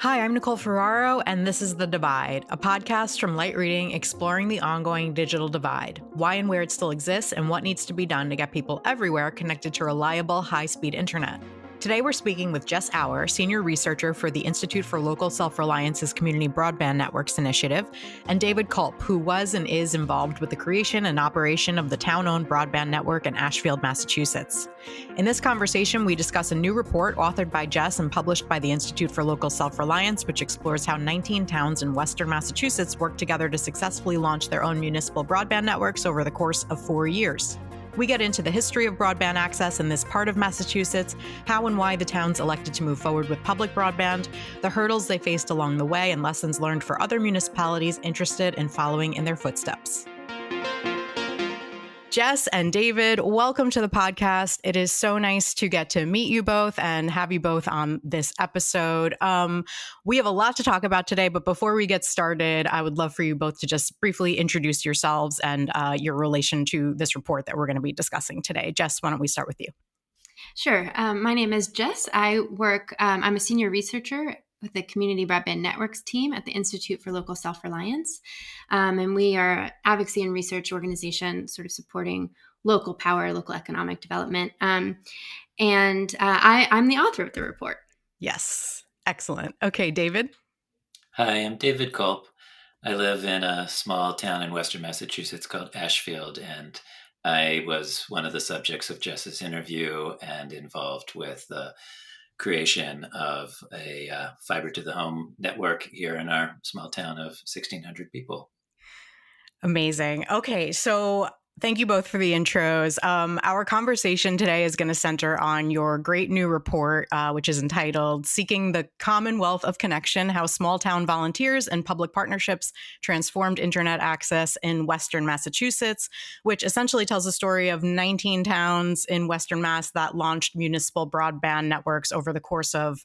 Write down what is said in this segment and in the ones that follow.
Hi, I'm Nicole Ferraro, and this is The Divide, a podcast from Light Reading exploring the ongoing digital divide, why and where it still exists, and what needs to be done to get people everywhere connected to reliable, high-speed internet. Today, we're speaking with Jess Auer, senior researcher for the Institute for Local Self-Reliance's Community Broadband Networks initiative, and David Kulp, who was and is involved with the creation and operation of the town-owned broadband network in Ashfield, Massachusetts. In this conversation, we discuss a new report authored by Jess and published by the Institute for Local Self-Reliance, which explores how 19 towns in Western Massachusetts worked together to successfully launch their own municipal broadband networks over the course of 4 years. We get into the history of broadband access in this part of Massachusetts, how and why the towns elected to move forward with public broadband, the hurdles they faced along the way, and lessons learned for other municipalities interested in following in their footsteps. Jess and David, welcome to the podcast. It is so nice to get to meet you both and have you both on this episode. We have a lot to talk about today, but before we get started, I would love for you both to just briefly introduce yourselves and your relation to this report that we're going to be discussing today. Jess, why don't we start with you? Sure. My name is Jess. I'm a senior researcher with the Community Broadband Networks team at the Institute for Local Self-Reliance. And we are an advocacy and research organization sort of supporting local power, local economic development. I'm the author of the report. Yes. Excellent. Okay, David. Hi, I'm David Kulp. I live in a small town in Western Massachusetts called Ashfield, and I was one of the subjects of Jess's interview and involved with the creation of a fiber to the home network here in our small town of 1,600 people. Amazing. Okay, so thank you both for the intros. Our conversation today is going to center on your great new report, which is entitled Seeking the Commonwealth of Connection, How Small Town Volunteers and Public Partnerships Transformed Internet Access in Western Massachusetts, which essentially tells the story of 19 towns in Western Mass that launched municipal broadband networks over the course of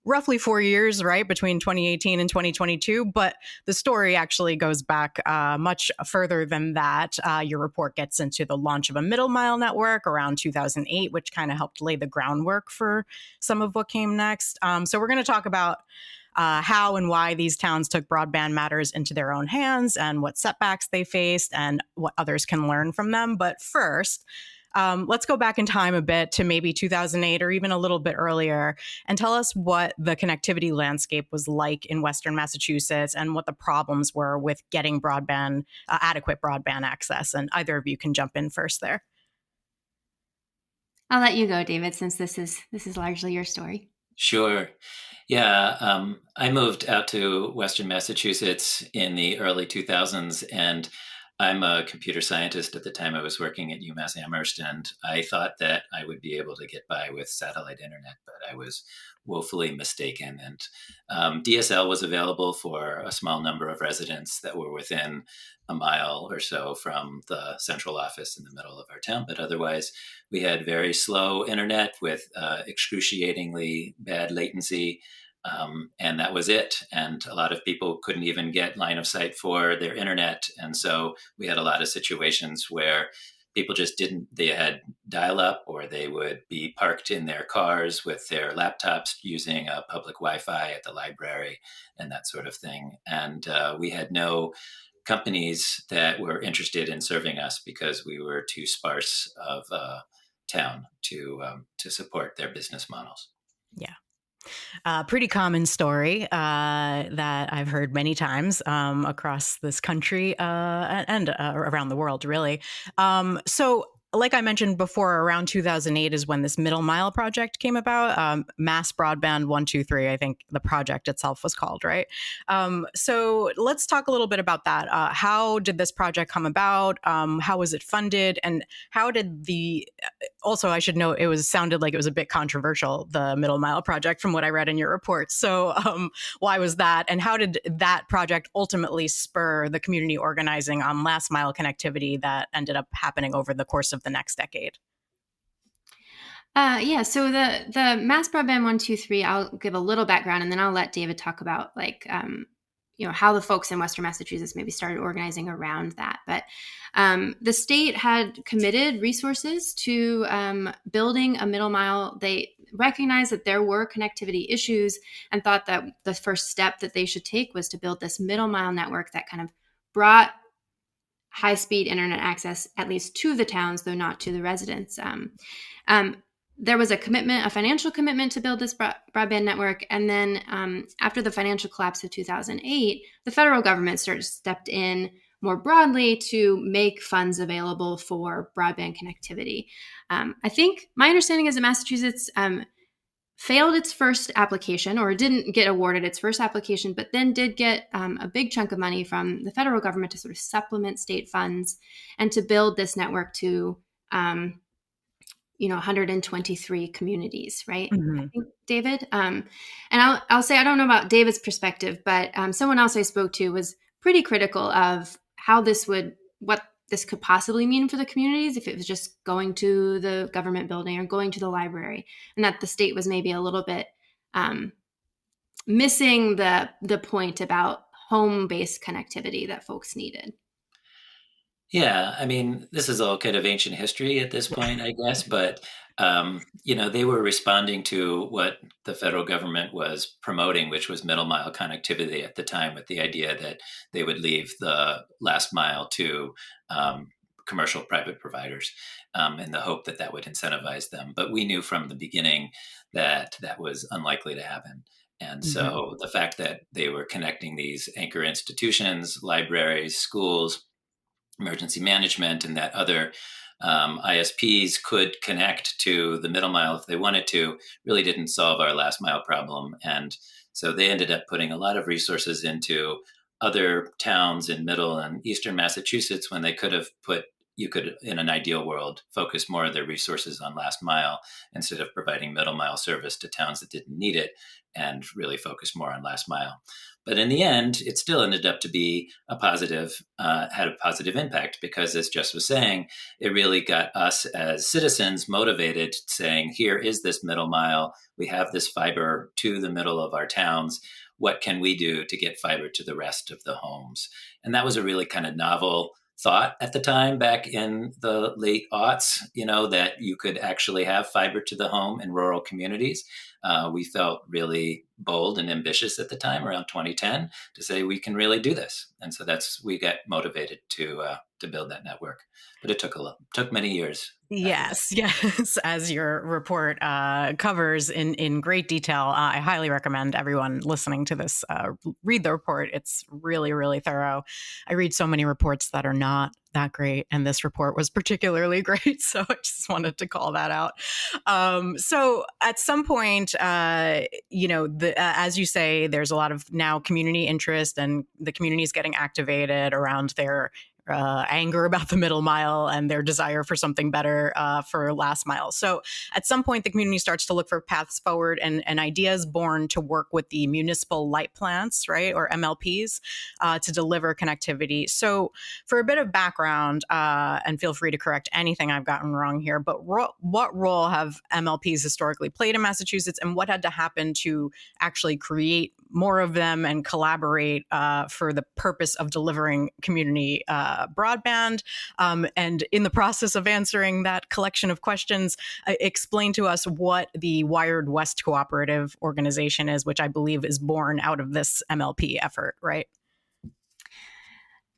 roughly 4 years, right, between 2018 and 2022. But the story actually goes back much further than that. Your report gets into the launch of a middle mile network around 2008, which kind of helped lay the groundwork for some of what came next. So we're going to talk about how and why these towns took broadband matters into their own hands and what setbacks they faced and what others can learn from them. But first, let's go back in time a bit to maybe 2008 or even a little bit earlier and tell us what the connectivity landscape was like in Western Massachusetts and what the problems were with getting broadband, adequate broadband access. And either of you can jump in first there. I'll let you go, David, since this is largely your story. Sure. Yeah, I moved out to Western Massachusetts in the early 2000s, and I'm a computer scientist. At the time I was working at UMass Amherst, and I thought that I would be able to get by with satellite internet, but I was woefully mistaken. And DSL was available for a small number of residents that were within a mile or so from the central office in the middle of our town. But otherwise, we had very slow internet with excruciatingly bad latency. And that was it. And a lot of people couldn't even get line of sight for their internet. And so we had a lot of situations where people just they had dial up, or they would be parked in their cars with their laptops using a public Wi-Fi at the library and that sort of thing. And we had no companies that were interested in serving us because we were too sparse of a town to support their business models. Yeah. Pretty common story that I've heard many times across this country and around the world, really. So like I mentioned before, around 2008 is when this middle mile project came about. Mass Broadband 123, I think the project itself was called, right? So let's talk a little bit about that. How did this project come about? How was it funded? And how did also, I should note, sounded like it was a bit controversial, the middle mile project, from what I read in your report. So why was that? And how did that project ultimately spur the community organizing on last mile connectivity that ended up happening over the course of the next decade? So the Mass Broadband 123, I'll give a little background, and then I'll let David talk about how the folks in Western Massachusetts maybe started organizing around that. But the state had committed resources to building a middle mile. They recognized that there were connectivity issues and thought that the first step that they should take was to build this middle mile network that kind of brought high-speed internet access, at least to the towns, though not to the residents. There was a financial commitment to build this broadband network. And then after the financial collapse of 2008, the federal government stepped in more broadly to make funds available for broadband connectivity. I think my understanding is that Massachusetts failed its first application, or didn't get awarded its first application, but then did get a big chunk of money from the federal government to sort of supplement state funds and to build this network to 123 communities, right? Mm-hmm. I think, David. And I'll say, I don't know about David's perspective, but someone else I spoke to was pretty critical of what this could possibly mean for the communities if it was just going to the government building or going to the library, and that the state was maybe a little bit missing the point about home-based connectivity that folks needed. Yeah, I mean, this is all kind of ancient history at this point, I guess, but they were responding to what the federal government was promoting, which was middle mile connectivity at the time, with the idea that they would leave the last mile to commercial private providers in the hope that that would incentivize them. But we knew from the beginning that that was unlikely to happen. And so the fact that they were connecting these anchor institutions, libraries, schools, emergency management, and that other ISPs could connect to the middle mile if they wanted to, really didn't solve our last mile problem. And so they ended up putting a lot of resources into other towns in middle and eastern Massachusetts when they could have in an ideal world, focus more of their resources on last mile instead of providing middle mile service to towns that didn't need it, and really focus more on last mile. But in the end, it still ended up to be had a positive impact, because, as Jess was saying, it really got us as citizens motivated, saying, here is this middle mile. We have this fiber to the middle of our towns. What can we do to get fiber to the rest of the homes? And that was a really kind of novel thought at the time, back in the late aughts, that you could actually have fiber to the home in rural communities. We felt really bold and ambitious at the time, around 2010, to say we can really do this. And so we got motivated to build that network. But it took many years. Yes, as your report covers in great detail. I highly recommend everyone listening to this read the report. It's really, really thorough. I read so many reports that are not that great, and this report was particularly great, so I just wanted to call that out. So at some point, as you say, there's a lot of now community interest, and the community is getting activated around their anger about the middle mile and their desire for something better for last mile. So at some point, the community starts to look for paths forward, and ideas born to work with the municipal light plants, right, or MLPs, to deliver connectivity. So for a bit of background, and feel free to correct anything I've gotten wrong here, but what role have MLPs historically played in Massachusetts, and what had to happen to actually create more of them and collaborate for the purpose of delivering community broadband? And in the process of answering that collection of questions, explain to us what the Wired West Cooperative organization is, which I believe is born out of this MLP effort, right?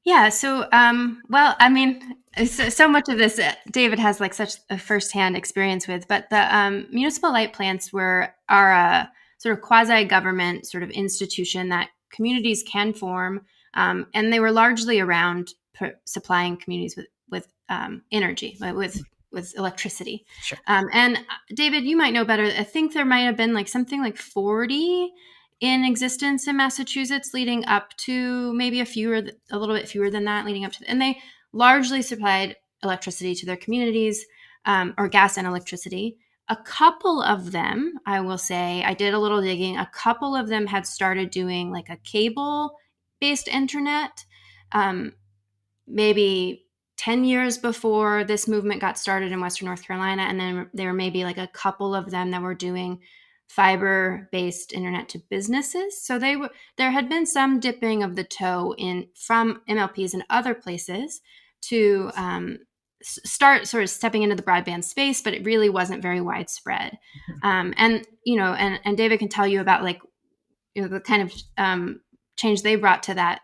Yeah. So, I mean, so much of this David has such a firsthand experience with, but the municipal light plants are a sort of quasi-government sort of institution that communities can form, and they were largely around supplying communities with energy, with electricity. Sure. And David, you might know better. I think there might have been something like 40 in existence in Massachusetts, leading up to maybe a little bit fewer than that, leading up to, and they largely supplied electricity to their communities, or gas and electricity. A couple of them, I will say, I did a little digging. A couple of them had started doing a cable-based internet, maybe 10 years before this movement got started in Western North Carolina. And then there were maybe a couple of them that were doing fiber-based internet to businesses. So there had been some dipping of the toe in from MLPs and other places to start sort of stepping into the broadband space, but it really wasn't very widespread. And David can tell you about the kind of change they brought to that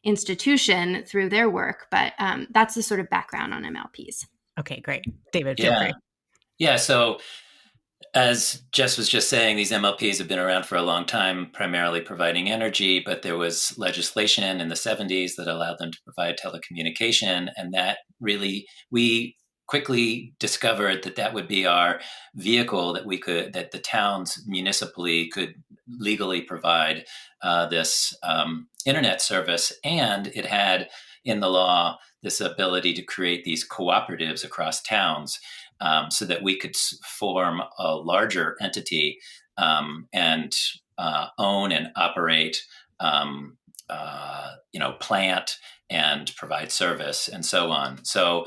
institution through their work. But that's the sort of background on MLPs. Okay, great. David, feel free. Yeah. So as Jess was just saying, these MLPs have been around for a long time, primarily providing energy, but there was legislation in the 70s that allowed them to provide telecommunication. And that really, we quickly discovered that would be our vehicle that the towns municipally could legally provide this internet service. And it had in the law this ability to create these cooperatives across towns. So that we could form a larger entity and own and operate, plant and provide service and so on. So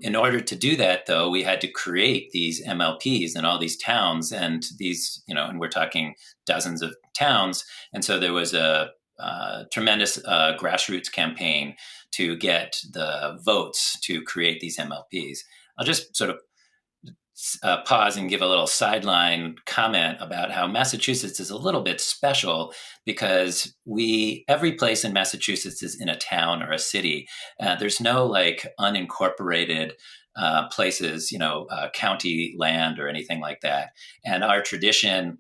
in order to do that, though, we had to create these MLPs in all these towns and these, and we're talking dozens of towns. And so there was a tremendous grassroots campaign to get the votes to create these MLPs. I'll just sort of pause and give a little sideline comment about how Massachusetts is a little bit special because every place in Massachusetts is in a town or a city. There's no unincorporated places, county land or anything like that. And our tradition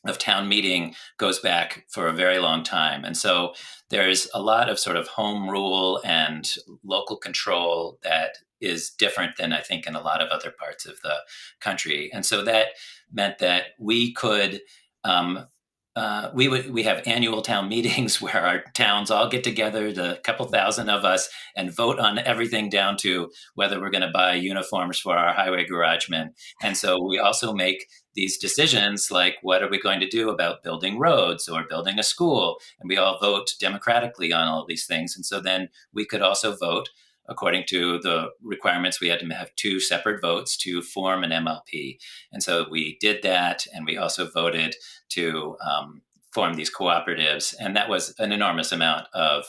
of town meeting goes back for a very long time. And so there's a lot of sort of home rule and local control that is different than I think in a lot of other parts of the country. And so that meant that we could, we have annual town meetings where our towns all get together, the couple thousand of us, and vote on everything down to whether we're going to buy uniforms for our highway garagemen. And so we also make these decisions like, what are we going to do about building roads or building a school? And we all vote democratically on all these things. And so then we could also vote according to the requirements. We had to have 2 separate votes to form an MLP. And so we did that. And we also voted to form these cooperatives. And that was an enormous amount of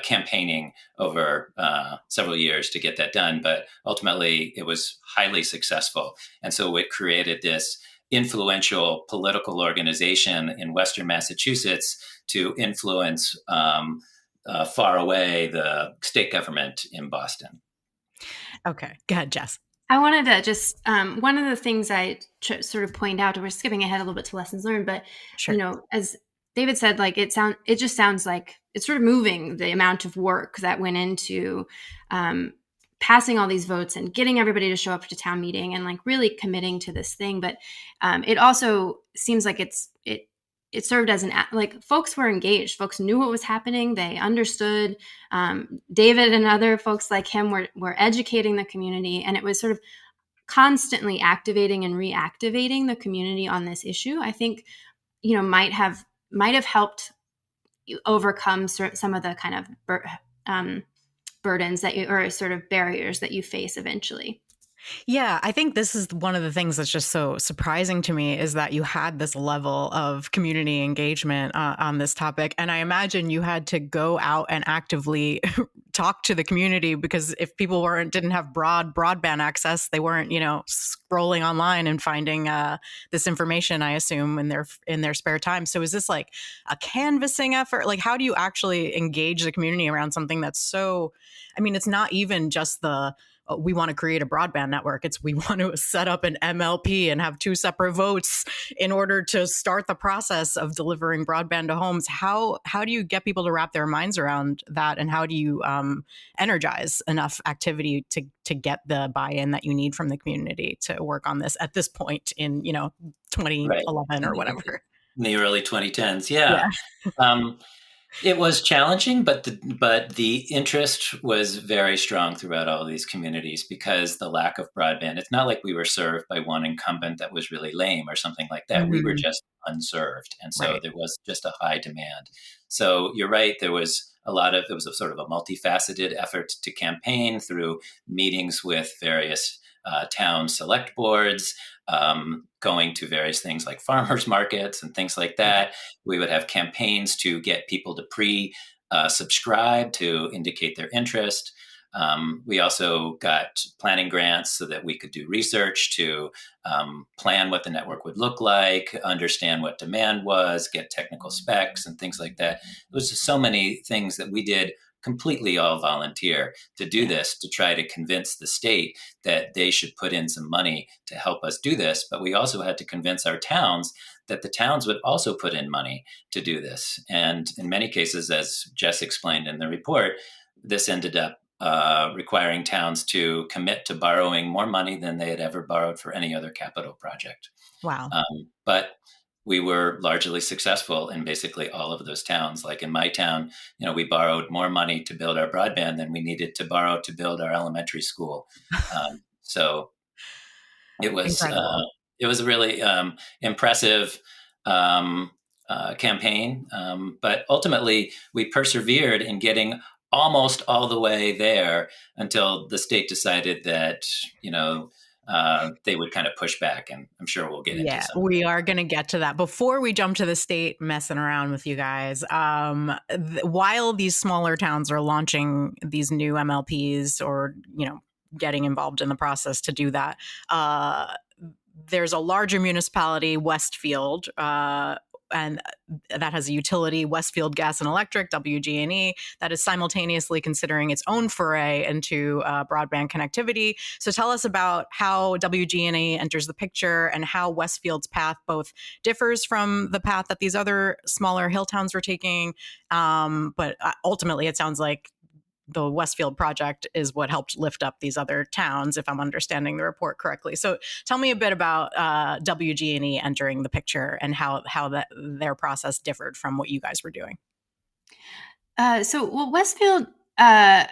campaigning over several years to get that done. But ultimately, it was highly successful. And so it created this influential political organization in Western Massachusetts to influence far away the state government in Boston. Okay, go ahead, Jess. I wanted to just, one of the things I sort of point out, and we're skipping ahead a little bit to lessons learned, but, Sure. As David said, it just sounds like it's sort of moving the amount of work that went into passing all these votes and getting everybody to show up to town meeting and really committing to this thing. But it also seems like it served as folks were engaged. Folks knew what was happening. They understood. David and other folks like him were educating the community, and it was sort of constantly activating and reactivating the community on this issue. I think, might have helped overcome some of the kind of burdens or sort of barriers that you face eventually. Yeah, I think this is one of the things that's just so surprising to me is that you had this level of community engagement on this topic. And I imagine you had to go out and actively talk to the community, because if people didn't have broadband access, they weren't, scrolling online and finding this information, I assume, in their spare time. So is this like a canvassing effort? Like, how do you actually engage the community around something that's so, it's not even just we want to create a broadband network. It's we want to set up an MLP and have 2 separate votes in order to start the process of delivering broadband to homes. How do you get people to wrap their minds around that? And how do you energize enough activity to get the buy-in that you need from the community to work on this at this point in, 2011 or whatever? In the early 2010s. Yeah. It was challenging, but the interest was very strong throughout all these communities because the lack of broadband. It's not like we were served by one incumbent that was really lame or something like that. Mm-hmm. We were just unserved, and so There was just a high demand. So you're right. There was a sort of a multifaceted effort to campaign through meetings with various town select boards, going to various things like farmers markets and things like that. We would have campaigns to get people to subscribe to indicate their interest. We also got planning grants so that we could do research to plan what the network would look like, understand what demand was, get technical specs and things like that. It was just so many things that we did completely all volunteer to do this, to try to convince the state that they should put in some money to help us do this. But we also had to convince our towns that the towns would also put in money to do this. And in many cases, as Jess explained in the report, this ended up requiring towns to commit to borrowing more money than they had ever borrowed for any other capital project. Wow. But we were largely successful in basically all of those towns. Like in my town, we borrowed more money to build our broadband than we needed to borrow to build our elementary school. So it was Incredible. It was a really impressive campaign. But ultimately, we persevered in getting almost all the way there until the state decided that, they would kind of push back. And I'm sure we'll get into some of We that. are going to get to that. Before we jump to the state messing around with you guys, while these smaller towns are launching these new MLPs or, getting involved in the process to do that, there's a larger municipality, Westfield, and that has a utility, Westfield Gas and Electric, WG&E, that is simultaneously considering its own foray into broadband connectivity. So tell us about how WG&E enters the picture and how Westfield's path both differs from the path that these other smaller hill towns were taking. But ultimately, it sounds like the Westfield project is what helped lift up these other towns, if I'm understanding the report correctly. So tell me a bit about WG&E entering the picture and how their process differed from what you guys were doing. Westfield, I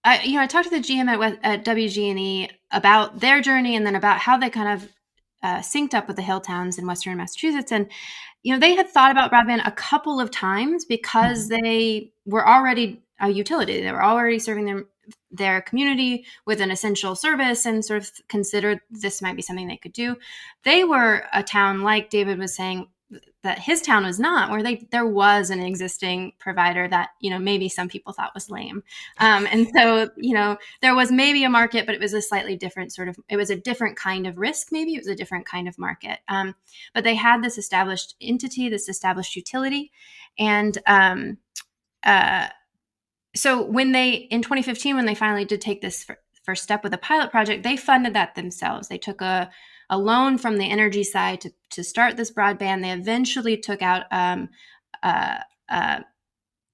talked to the GM at WG&E about their journey and then about how they kind of synced up with the hill towns in Western Massachusetts. And, they had thought about broadband a couple of times because they were already a utility. They were already serving their community with an essential service and sort of considered this might be something they could do. They were a town, like David was saying, that his town was not, where there was an existing provider that, maybe some people thought was lame. And so, there was maybe a market, but it was a slightly different it was a different kind of risk. Maybe it was a different kind of market. But they had this established entity, this established utility. And so in 2015, when they finally did take this first step with a pilot project, they funded that themselves. They took a loan from the energy side to start this broadband. They eventually took out a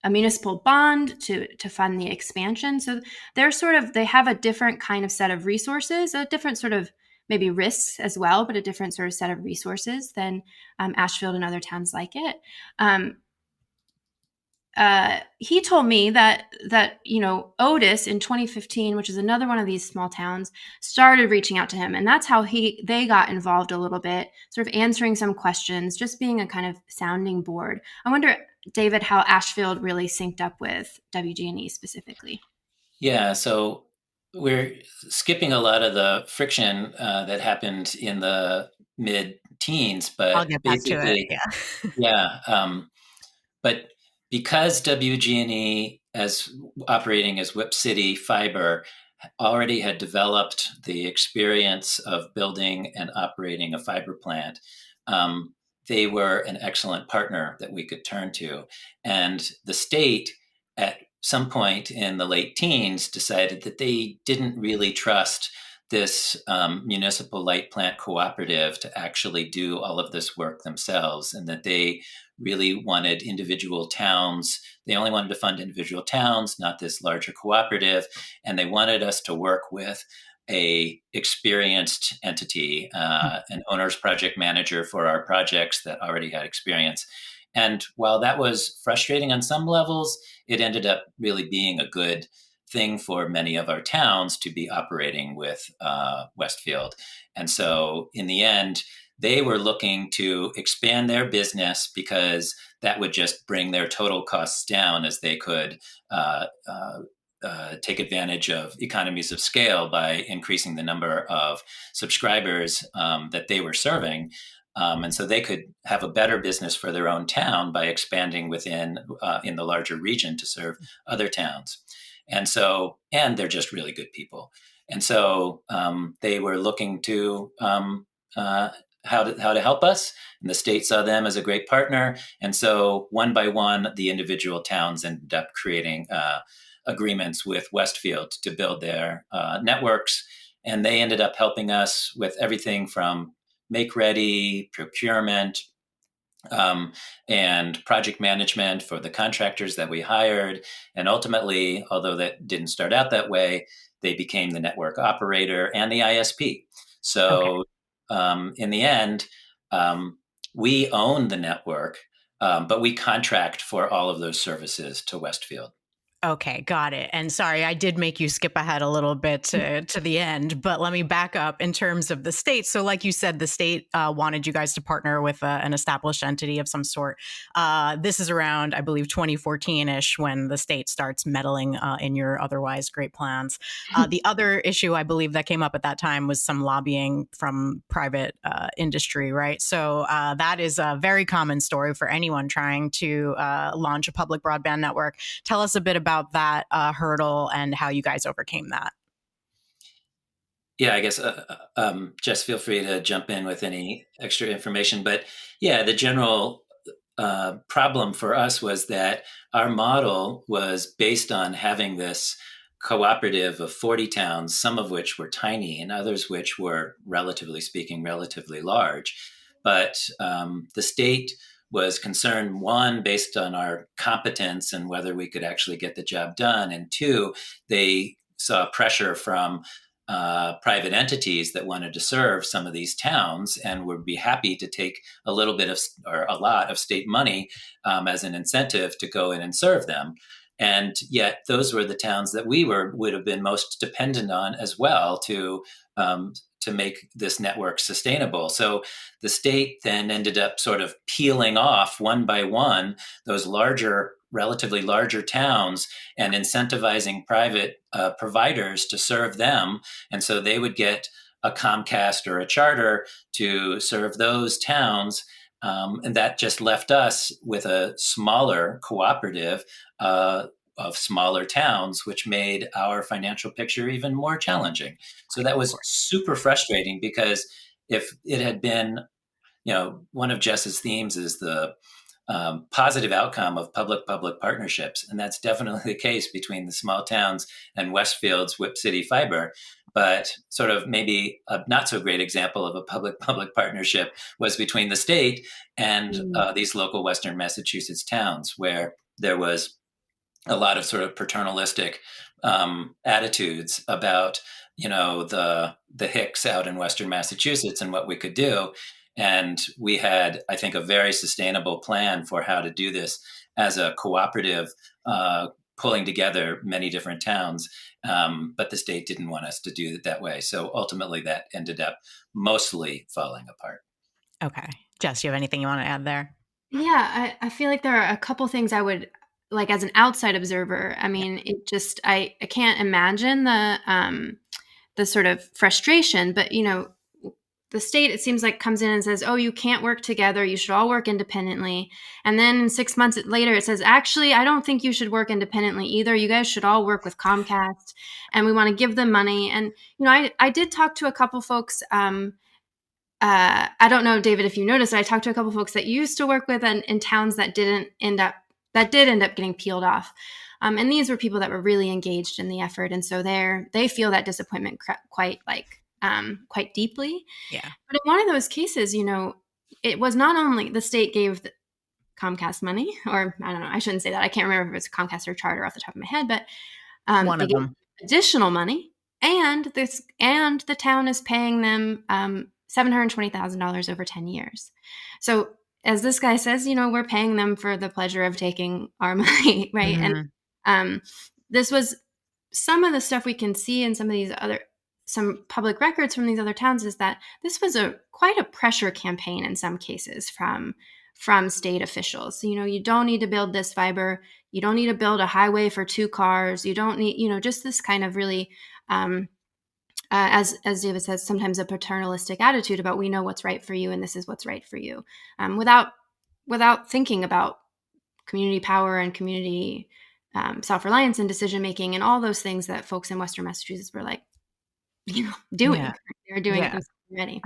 municipal bond to fund the expansion. So they have a different kind of set of resources, a different sort of maybe risks as well, but a different sort of set of resources than Ashfield and other towns like it. He told me that Otis in 2015, which is another one of these small towns, started reaching out to him, and that's how they got involved a little bit, sort of answering some questions, just being a kind of sounding board. I wonder, David, how Ashfield really synced up with WG&E specifically. Yeah, so we're skipping a lot of the friction that happened in the mid-teens, but I'll get back to it. Yeah. But because WG&E, as operating as Whip City Fiber, already had developed the experience of building and operating a fiber plant, they were an excellent partner that we could turn to. And the state, at some point in the late teens, decided that they didn't really trust this municipal light plant cooperative to actually do all of this work themselves, and that they really wanted individual towns. They only wanted to fund individual towns, not this larger cooperative. And they wanted us to work with a experienced entity, an owner's project manager for our projects that already had experience. And while that was frustrating on some levels, it ended up really being a good thing for many of our towns to be operating with Westfield. And so in the end, they were looking to expand their business because that would just bring their total costs down as they could take advantage of economies of scale by increasing the number of subscribers that they were serving. And so they could have a better business for their own town by expanding within in the larger region to serve other towns. And they're just really good people. And so they were looking to how to help us, and the state saw them as a great partner. And so one by one, the individual towns ended up creating agreements with Westfield to build their networks, and they ended up helping us with everything from make ready, procurement, and project management for the contractors that we hired. And ultimately, although that didn't start out that way, they became the network operator and the ISP. So in the end, we own the network, but we contract for all of those services to Westfield. Okay, got it. And sorry, I did make you skip ahead a little bit to the end, but let me back up in terms of the state. So like you said, the state wanted you guys to partner with an established entity of some sort. This is around, I believe, 2014-ish when the state starts meddling in your otherwise great plans. The other issue I believe that came up at that time was some lobbying from private industry, right? So that is a very common story for anyone trying to launch a public broadband network. Tell us a bit about that hurdle and how you guys overcame that. Yeah, I guess, Jess, feel free to jump in with any extra information. But yeah, the general problem for us was that our model was based on having this cooperative of 40 towns, some of which were tiny and others which were, relatively speaking, relatively large. But the state was concerned, one, based on our competence and whether we could actually get the job done, and two, they saw pressure from private entities that wanted to serve some of these towns and would be happy to take a little bit of or a lot of state money as an incentive to go in and serve them. And yet those were the towns that we would have been most dependent on as well to make this network sustainable. So the state then ended up sort of peeling off one by one those relatively larger towns and incentivizing private providers to serve them. And so they would get a Comcast or a Charter to serve those towns. And that just left us with a smaller cooperative of smaller towns, which made our financial picture even more challenging. So that was super frustrating because if it had been, one of Jess's themes is the positive outcome of public-public partnerships. And that's definitely the case between the small towns and Westfield's Whip City Fiber. But sort of maybe a not so great example of a public-public partnership was between the state and these local Western Massachusetts towns, where there was a lot of sort of paternalistic attitudes about, the Hicks out in Western Massachusetts and what we could do. And we had, I think, a very sustainable plan for how to do this as a cooperative, pulling together many different towns. But the state didn't want us to do it that way. So ultimately, that ended up mostly falling apart. Okay. Jess, you have anything you want to add there? Yeah, I feel like there are a couple things I would like as an outside observer. I mean, it just I can't imagine the sort of frustration, but the state, it seems like, comes in and says, oh, you can't work together. You should all work independently. And then 6 months later, it says, actually, I don't think you should work independently either. You guys should all work with Comcast, and we want to give them money. And, I did talk to a couple folks. I don't know, David, if you noticed, I talked to a couple folks that you used to work with in towns that did end up getting peeled off. And these were people that were really engaged in the effort. And so they feel that disappointment quite deeply. Yeah. But in one of those cases, it was not only the state gave Comcast money, or I don't know, I shouldn't say that. I can't remember if it was Comcast or Charter off the top of my head, but one they of them gave additional money, and the town is paying them $720,000 over 10 years. So as this guy says, we're paying them for the pleasure of taking our money, right? Mm-hmm. And this was some of the stuff we can see in some public records from these other towns, is that this was quite a pressure campaign in some cases from from state officials. You don't need to build this fiber. You don't need to build a highway for 2 cars. You don't need, just this kind of really, as David says, sometimes a paternalistic attitude about we know what's right for you and this is what's right for you, without thinking about community power and community self-reliance and decision making and all those things that folks in Western Massachusetts were like, doing. Yeah. They're doing Yeah. it themselves already.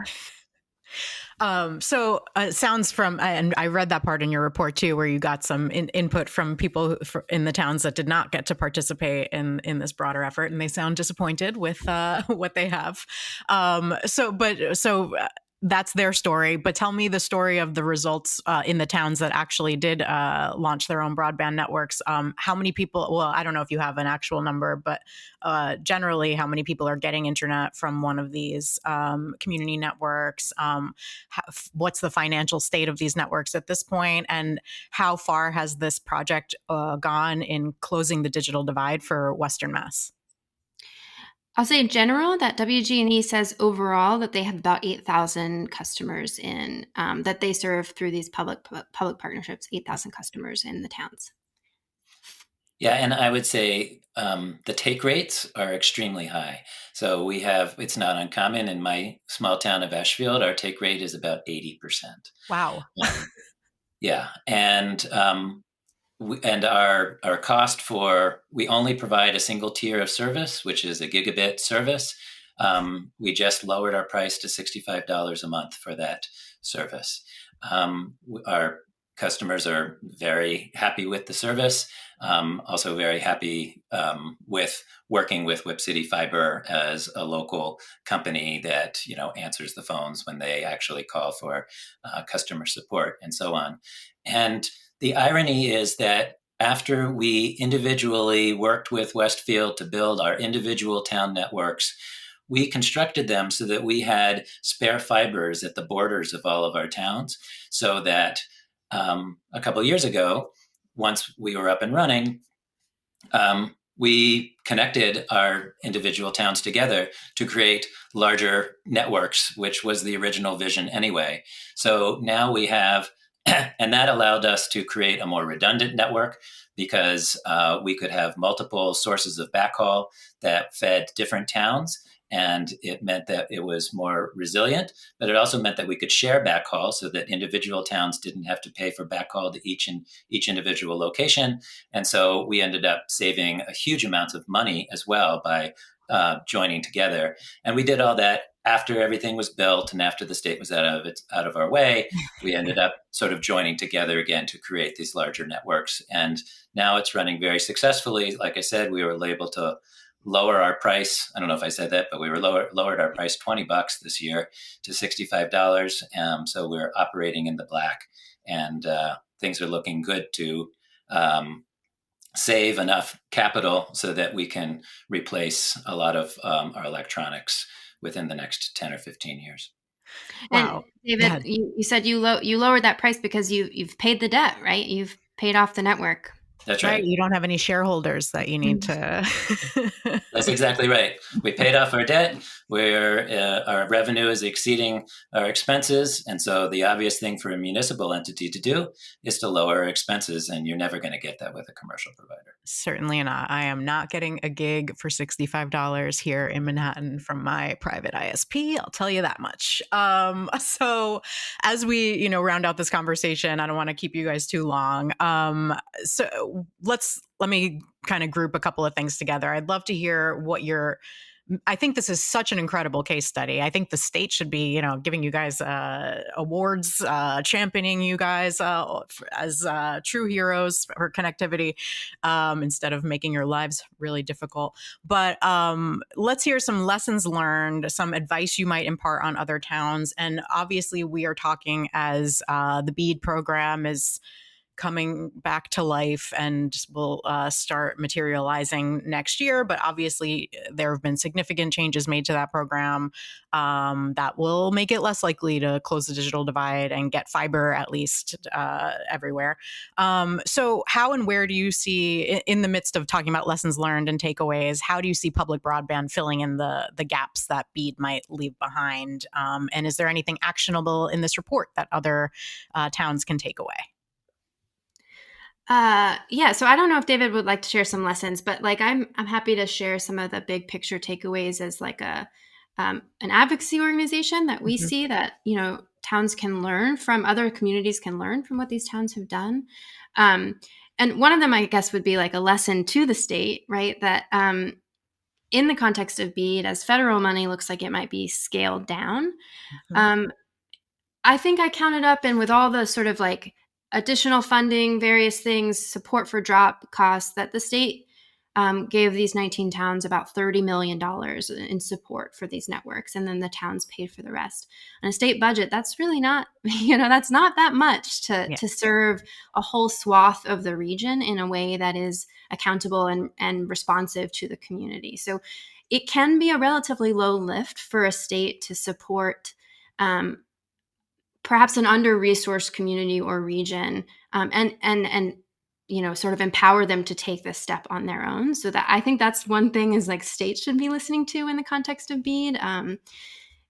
So it sounds from, and I read that part in your report too, where you got some input from people in the towns that did not get to participate in this broader effort, and they sound disappointed with what they have. So that's their story. But tell me the story of the results in the towns that actually did launch their own broadband networks. How many people? Well, I don't know if you have an actual number, but generally, how many people are getting internet from one of these community networks? What's the financial state of these networks at this point, and how far has this project gone in closing the digital divide for Western Mass? I'll say in general that WG&E says overall that they have about 8,000 customers in that they serve through these public partnerships. 8,000 customers in the towns. Yeah, and I would say the take rates are extremely high. So it's not uncommon in my small town of Ashfield, our take rate is about 80%. Wow. Yeah, and our cost we only provide a single tier of service, which is a gigabit service. We just lowered our price to $65 a month for that service. Our customers are very happy with the service. Also very happy with working with Whip City Fiber as a local company that answers the phones when they actually call for customer support and so on. And the irony is that after we individually worked with Westfield to build our individual town networks, we constructed them so that we had spare fibers at the borders of all of our towns, so that a couple of years ago, once we were up and running, we connected our individual towns together to create larger networks, which was the original vision anyway. So now we have, and that allowed us to create a more redundant network, because we could have multiple sources of backhaul that fed different towns. And it meant that it was more resilient, but it also meant that we could share backhaul so that individual towns didn't have to pay for backhaul to each individual location. And so we ended up saving a huge amount of money as well by joining together. And we did all that after everything was built and after the state was out of our way. We ended up sort of joining together again to create these larger networks. And now it's running very successfully. Like I said, we were able to lower our price. I don't know if I said that, but we lowered our price $20 this year to $65. So we're operating in the black, and things are looking good to save enough capital so that we can replace a lot of our electronics within the next 10 or 15 years. Wow. And David, you said you lowered that price because you've paid the debt, right? You've paid off the network. That's right. You don't have any shareholders that you need to. That's exactly right. We paid off our debt, where our revenue is exceeding our expenses. And so the obvious thing for a municipal entity to do is to lower expenses. And you're never going to get that with a commercial provider. Certainly not. I am not getting a gig for $65 here in Manhattan from my private ISP. I'll tell you that much. So as we, round out this conversation, I don't want to keep you guys too long. So let me kind of group a couple of things together. I'd love to hear what I think this is such an incredible case study. I think the state should be, giving you guys awards, championing you guys as true heroes for connectivity, instead of making your lives really difficult. But let's hear some lessons learned, some advice you might impart on other towns. And obviously, we are talking as the BEAD program is coming back to life and will start materializing next year. But obviously, there have been significant changes made to that program that will make it less likely to close the digital divide and get fiber at least everywhere. So how and where do you see, in the midst of talking about lessons learned and takeaways, how do you see public broadband filling in the gaps that BEAD might leave behind? And is there anything actionable in this report that other towns can take away? Yeah, so I don't know if David would like to share some lessons, but like I'm happy to share some of the big picture takeaways as like an advocacy organization that we see that, you know, towns can learn from, other communities can learn from what these towns have done. And one of them, I guess, would be like a lesson to the state, right? That in the context of BEAD, as federal money looks like it might be scaled down. I think I counted up, and with all the sort of like additional funding, various things, support for drop costs, that the state gave these 19 towns about $30 million in support for these networks. And then the towns paid for the rest. On a state budget, that's really not, that's not that much to serve a whole swath of the region in a way that is accountable and responsive to the community. So it can be a relatively low lift for a state to support perhaps an under-resourced community or region, and sort of empower them to take this step on their own. So that, I think that's one thing is like states should be listening to in the context of BEAD,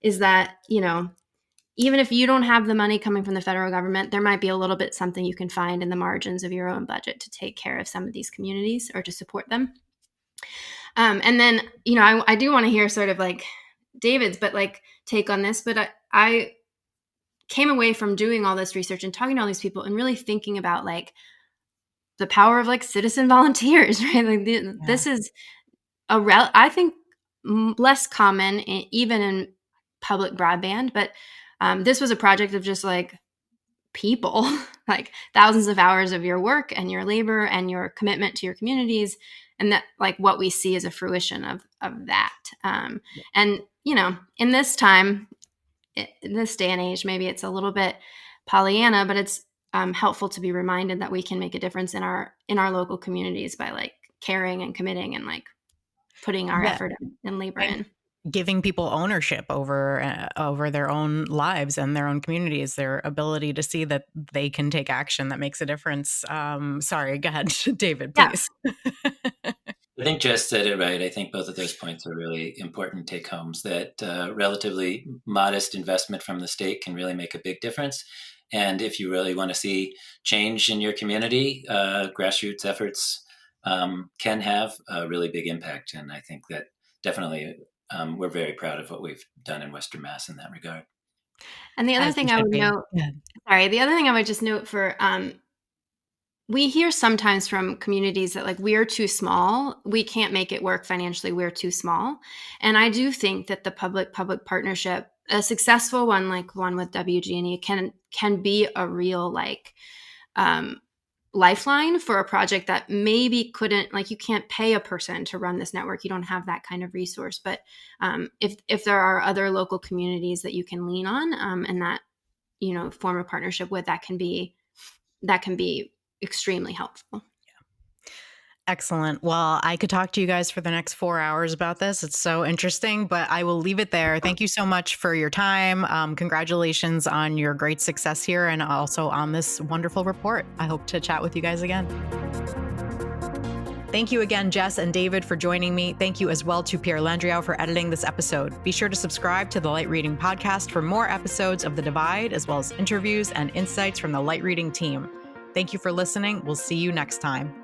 is that, even if you don't have the money coming from the federal government, there might be a little bit something you can find in the margins of your own budget to take care of some of these communities or to support them. And then, I do want to hear sort of like David's, but like take on this, but I came away from doing all this research and talking to all these people and really thinking about like the power of like citizen volunteers, right? Like this is I think less common even in public broadband, but this was a project of just like people, like thousands of hours of your work and your labor and your commitment to your communities. And that like what we see is a fruition of that. And, in this time, in this day and age, maybe it's a little bit Pollyanna, but it's helpful to be reminded that we can make a difference in our local communities by like caring and committing and like putting our effort and labor in. Giving people ownership over their own lives and their own communities, their ability to see that they can take action that makes a difference. Sorry, go ahead, David, please. Yeah. I think Jess said it right. I think both of those points are really important take-homes, that relatively modest investment from the state can really make a big difference. And if you really want to see change in your community, grassroots efforts can have a really big impact. And I think that definitely we're very proud of what we've done in Western Mass in that regard. And the other thing I would note, the other thing I would just note for, we hear sometimes from communities that like, we're too small. We can't make it work financially. We're too small. And I do think that the public-public partnership, a successful one, like one with WG&E, can be a real like lifeline for a project that maybe couldn't, like you can't pay a person to run this network. You don't have that kind of resource. But if there are other local communities that you can lean on and that, form a partnership with, that can be extremely helpful. Excellent. Well, I could talk to you guys for the next 4 hours about this. It's so interesting, but I will leave it there. Thank you so much for your time. Congratulations on your great success here and also on this wonderful report. I hope to chat with you guys again. Thank you again, Jess and David, for joining me. Thank you as well to Pierre Landriau for editing this episode. Be sure to subscribe to the Light Reading Podcast for more episodes of The Divide, as well as interviews and insights from the Light Reading team. Thank you for listening. We'll see you next time.